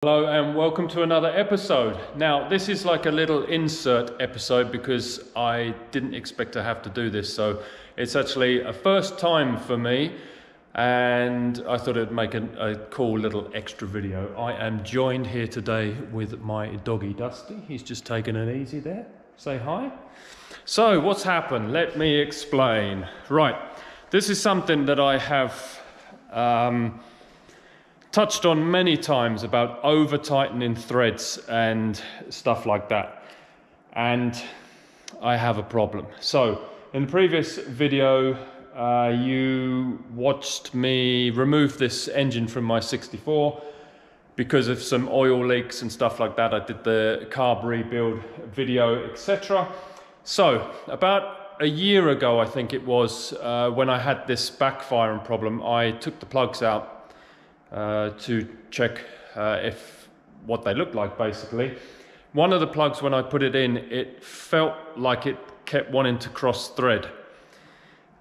Hello and welcome to another episode. Now this is like a little insert episode because I didn't expect to have to do this, so it's actually a first time for me and I thought it'd make a cool little extra video. I am joined here today with my doggy Dusty. He's just taking it easy there. Say hi. So what's happened? Let me explain. Right, this is something that I have touched on many times about over tightening threads and stuff like that, and I have a problem. So in the previous video you watched me remove this engine from my 64 because of some oil leaks and stuff like that. I did the carb rebuild video, etc. So about a year ago, I think it was, when I had this backfiring problem, I took the plugs out to check what they looked like, basically. One of the plugs, when I put it in, it felt like it kept wanting to cross thread,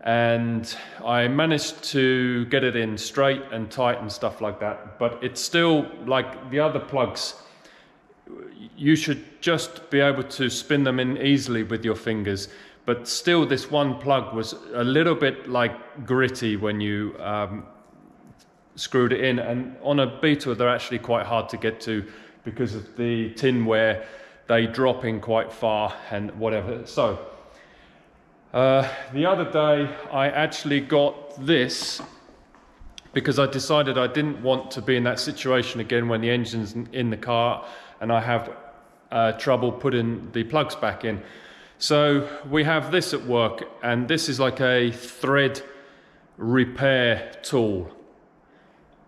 and I managed to get it in straight and tight and stuff like that, but it's still like the other plugs. You should just be able to spin them in easily with your fingers, but still this one plug was a little bit like gritty when you screwed it in, and on a Beetle they're actually quite hard to get to because of the tin where they drop in quite far and whatever. So the other day I actually got this because I decided I didn't want to be in that situation again when the engine's in the car and I have trouble putting the plugs back in. So we have this at work, and this is like a thread repair tool.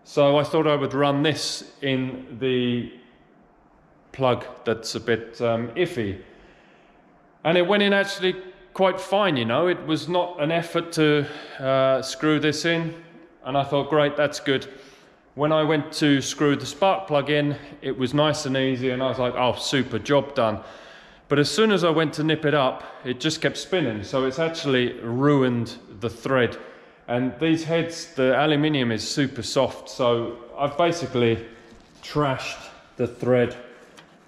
So I thought I would run this in the plug that's a bit iffy. And it went in actually quite fine, you know. It was not an effort to screw this in. And I thought, great, that's good. When I went to screw the spark plug in, it was nice and easy. And I was like, oh, super, job done. But as soon as I went to nip it up, it just kept spinning. So it's actually ruined the thread. And these heads, the aluminium is super soft, so I've basically trashed the thread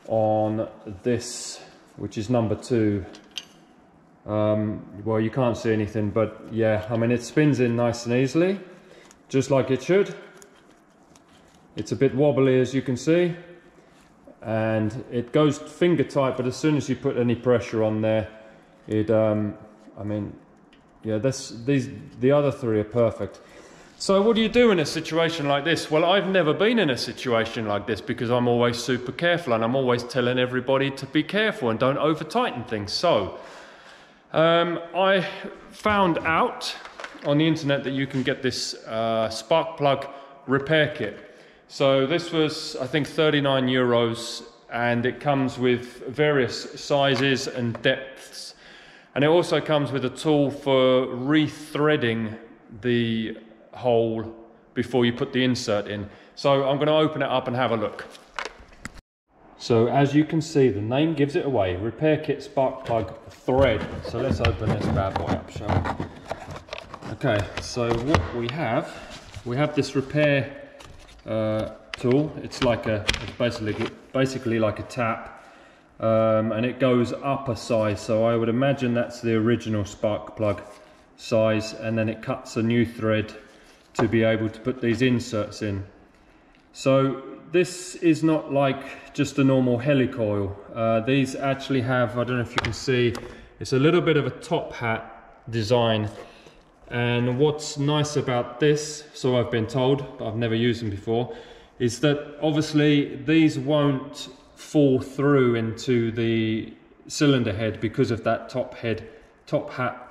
on this, which is number 2. Well, you can't see anything, but yeah, I mean, it spins in nice and easily, just like it should. It's a bit wobbly, as you can see, and it goes finger tight, but as soon as you put any pressure on there, it, I mean, yeah, the other 3 are perfect. So what do you do in a situation like this? Well, I've never been in a situation like this because I'm always super careful and I'm always telling everybody to be careful and don't over tighten things. So I found out on the internet that you can get this spark plug repair kit. So this was, I think, 39 euros, and it comes with various sizes and depths. And it also comes with a tool for rethreading the hole before you put the insert in. So I'm going to open it up and have a look. So as you can see, the name gives it away. Repair kit spark plug thread. So let's open this bad boy up, shall we? Okay, so what we have this repair tool. It's basically like a tap. And it goes up a size, so I would imagine that's the original spark plug size, and then it cuts a new thread to be able to put these inserts in. So this is not like just a normal helicoil. These actually have, I don't know if you can see, it's a little bit of a top hat design. And what's nice about this, so I've been told, but I've never used them before, is that obviously these won't fall through into the cylinder head because of that top hat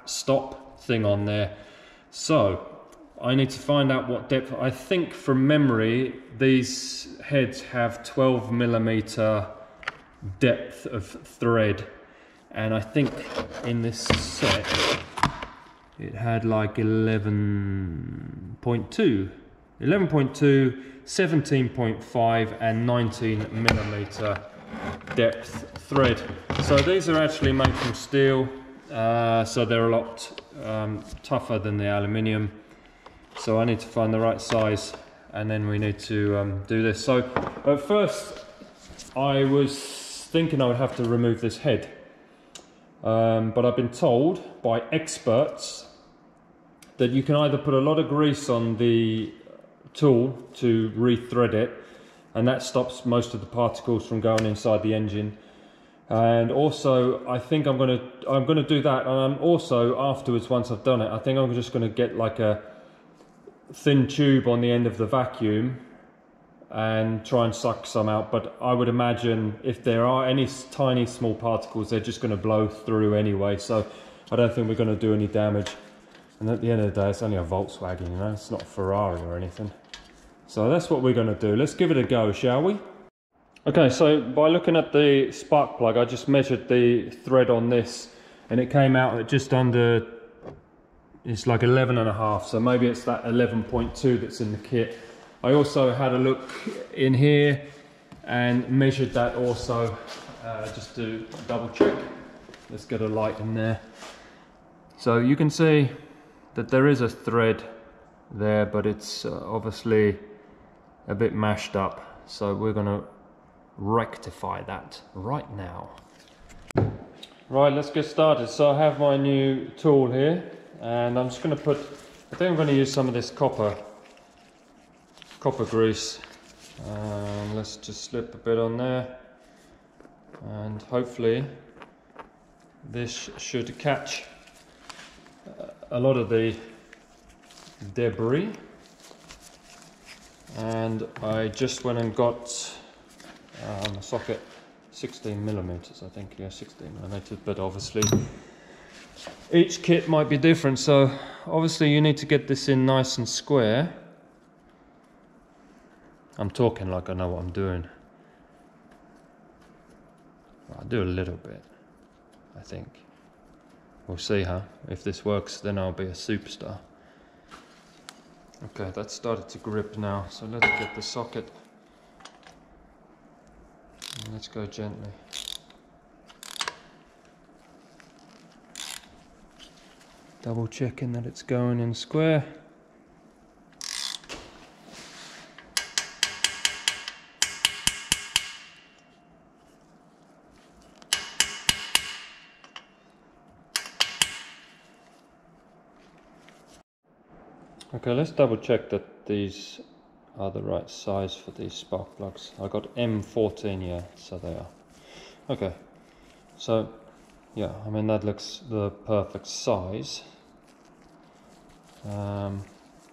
stop thing on there. So I need to find out what depth. I think from memory these heads have 12mm depth of thread, and I think in this set it had like 11.2, 17.5 and 19mm depth thread. So these are actually made from steel, so they're a lot tougher than the aluminium. So I need to find the right size and then we need to do this. So at first I was thinking I would have to remove this head, but I've been told by experts that you can either put a lot of grease on the tool to re-thread it, and that stops most of the particles from going inside the engine. And also I think I'm gonna do that, and I'm also afterwards, once I've done it, I think I'm just gonna get like a thin tube on the end of the vacuum and try and suck some out. But I would imagine if there are any tiny small particles, they're just going to blow through anyway, so I don't think we're going to do any damage. And at the end of the day, it's only a Volkswagen, you know, it's not a Ferrari or anything. So that's what we're going to do. Let's give it a go, shall we? Okay, so by looking at the spark plug, I just measured the thread on this, and it came out at just under, it's like 11.5, so maybe it's that 11.2 that's in the kit. I also had a look in here and measured that also, just to double check. Let's get a light in there. So you can see that there is a thread there, but it's obviously a bit mashed up. So we're gonna rectify that right now. Right, let's get started. So I have my new tool here, and I'm just gonna put, I think I'm gonna use some of this copper grease. Let's just slip a bit on there, and hopefully this should catch a lot of the debris. And I just went and got a socket, 16mm, I think, yeah, 16mm, but obviously each kit might be different, so obviously you need to get this in nice and square. I'm talking like I know what I'm doing. I'll do a little bit, I think. We'll see, huh? If this works, then I'll be a superstar. Okay, that started to grip now, so let's get the socket. And let's go gently. Double checking that it's going in square. Okay, let's double check that these are the right size for these spark plugs. I got M14, yeah, so they are. Okay, so yeah, I mean that looks the perfect size.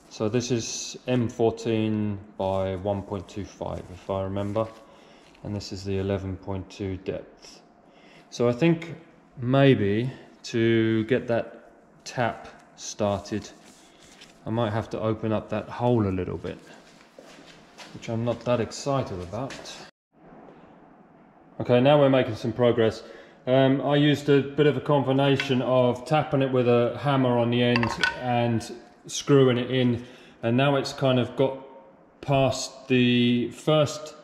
So this is M14 by 1.25 if I remember, and this is the 11.2 depth. So I think maybe to get that tap started, I might have to open up that hole a little bit, which I'm not that excited about. Okay, now we're making some progress. I used a bit of a combination of tapping it with a hammer on the end and screwing it in, and now it's kind of got past the first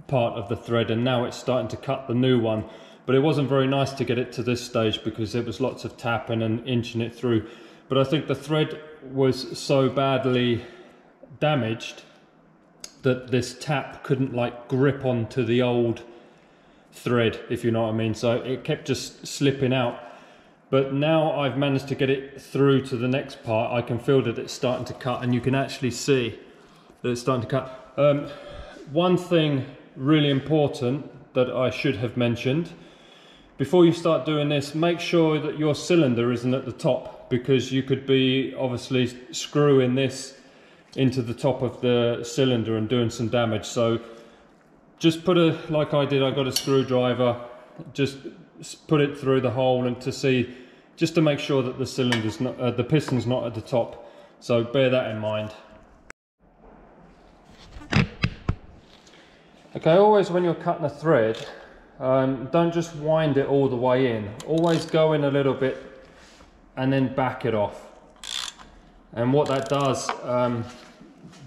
part of the thread, and now it's starting to cut the new one. But it wasn't very nice to get it to this stage because there was lots of tapping and inching it through. But I think the thread was so badly damaged that this tap couldn't like grip onto the old thread, if you know what I mean. So it kept just slipping out. But now I've managed to get it through to the next part. I can feel that it's starting to cut, and you can actually see that it's starting to cut. One thing really important that I should have mentioned: before you start doing this, make sure that your cylinder isn't at the top, because you could be obviously screwing this into the top of the cylinder and doing some damage. So just put a, like I did, I got a screwdriver, just put it through the hole and to see, just to make sure that the cylinder's not, the piston's not at the top. So bear that in mind. Okay, always when you're cutting a thread, don't just wind it all the way in. Always go in a little bit and then back it off. And what that does,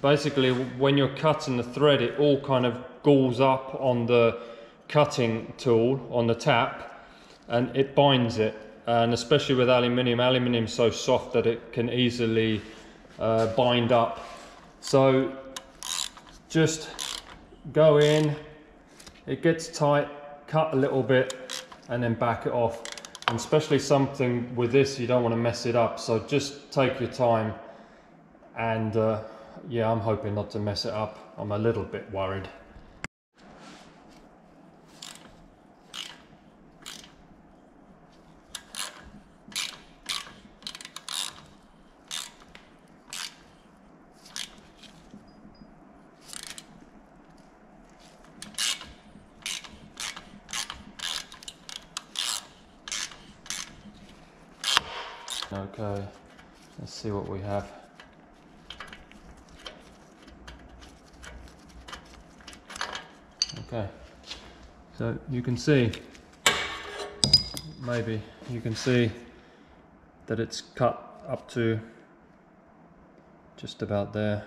basically when you're cutting the thread, it all kind of galls up on the cutting tool, on the tap, and it binds it. And especially with aluminium, aluminium's so soft that it can easily bind up. So just go in, it gets tight, cut a little bit and then back it off. And especially something with this, you don't want to mess it up, so just take your time. And yeah, I'm hoping not to mess it up. I'm a little bit worried. Okay, let's see what we have. Okay, so you can see, maybe you can see that it's cut up to just about there.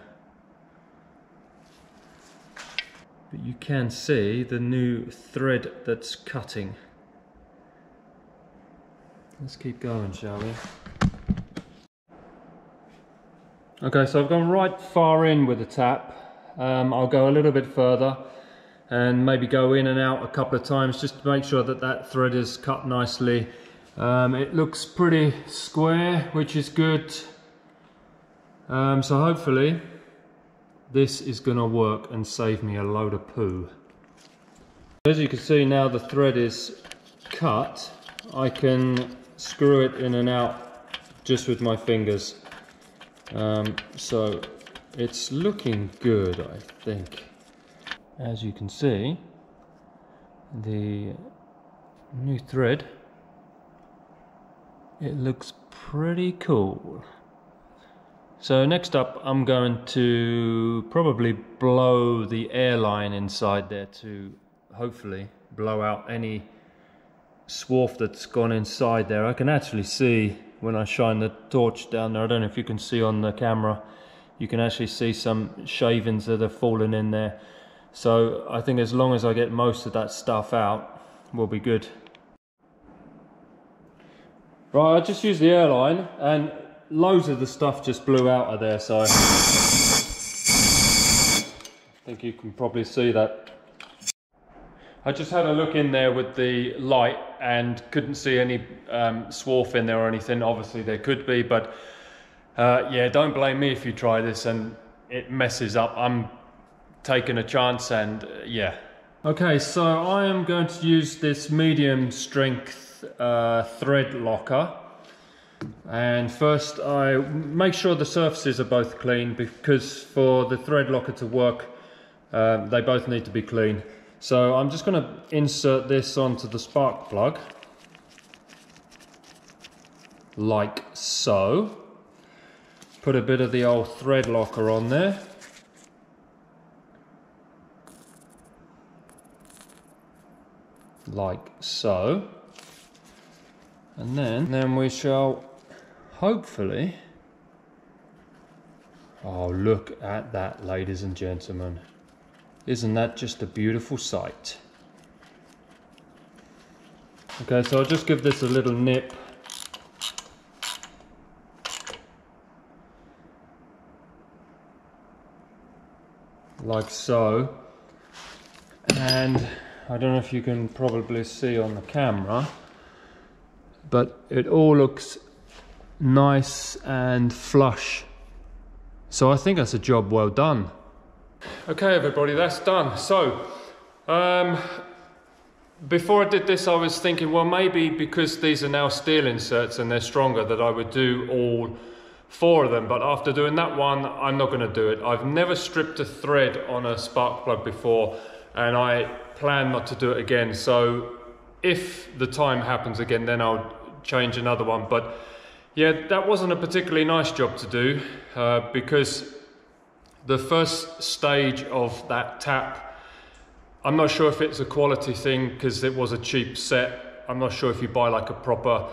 But you can see the new thread that's cutting. Let's keep going, shall we? Okay, so I've gone right far in with the tap. I'll go a little bit further and maybe go in and out a couple of times just to make sure that that thread is cut nicely. It looks pretty square, which is good. So hopefully this is gonna work and save me a load of poo. As you can see now, the thread is cut. I can screw it in and out just with my fingers. So it's looking good, I think. As you can see, the new thread, it looks pretty cool. So next up, I'm going to probably blow the airline inside there to hopefully blow out any swarf that's gone inside there. I can actually see when I shine the torch down there. I don't know if you can see on the camera, you can actually see some shavings that have fallen in there. So I think as long as I get most of that stuff out, we'll be good. Right, I just used the airline and loads of the stuff just blew out of there, so I think you can probably see that. I just had a look in there with the light and couldn't see any swarf in there or anything. Obviously there could be, but yeah, don't blame me if you try this and it messes up. I'm taking a chance and yeah. Okay, so I am going to use this medium strength thread locker. And first I make sure the surfaces are both clean, because for the thread locker to work, they both need to be clean. So I'm just going to insert this onto the spark plug, like so. Put a bit of the old thread locker on there. Like so. And then we shall hopefully... Oh, look at that, ladies and gentlemen. Isn't that just a beautiful sight? Okay, so I'll just give this a little nip. Like so. And I don't know if you can probably see on the camera, but it all looks nice and flush. So I think that's a job well done. Okay everybody, that's done. So before I did this, I was thinking, well, maybe because these are now steel inserts and they're stronger, that I would do all 4 of them. But after doing that one, I'm not going to do it. I've never stripped a thread on a spark plug before, and I plan not to do it again. So if the time happens again, then I'll change another one. But yeah, that wasn't a particularly nice job to do, because the first stage of that tap, I'm not sure if it's a quality thing because it was a cheap set. I'm not sure if you buy like a proper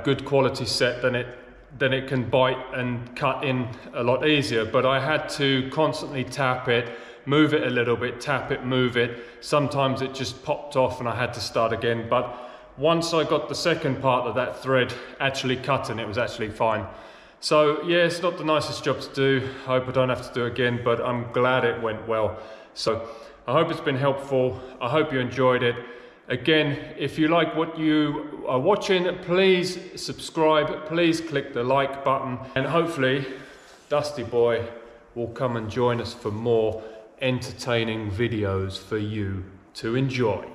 good quality set, then it can bite and cut in a lot easier. But I had to constantly tap it, move it a little bit, tap it, move it. Sometimes it just popped off and I had to start again. But once I got the second part of that thread actually cut, and it was actually fine. So yeah, it's not the nicest job to do. I hope I don't have to do it again, but I'm glad it went well. So I hope it's been helpful. I hope you enjoyed it. Again, if you like what you are watching, please subscribe, please click the like button, and hopefully Dusty Boy will come and join us for more entertaining videos for you to enjoy.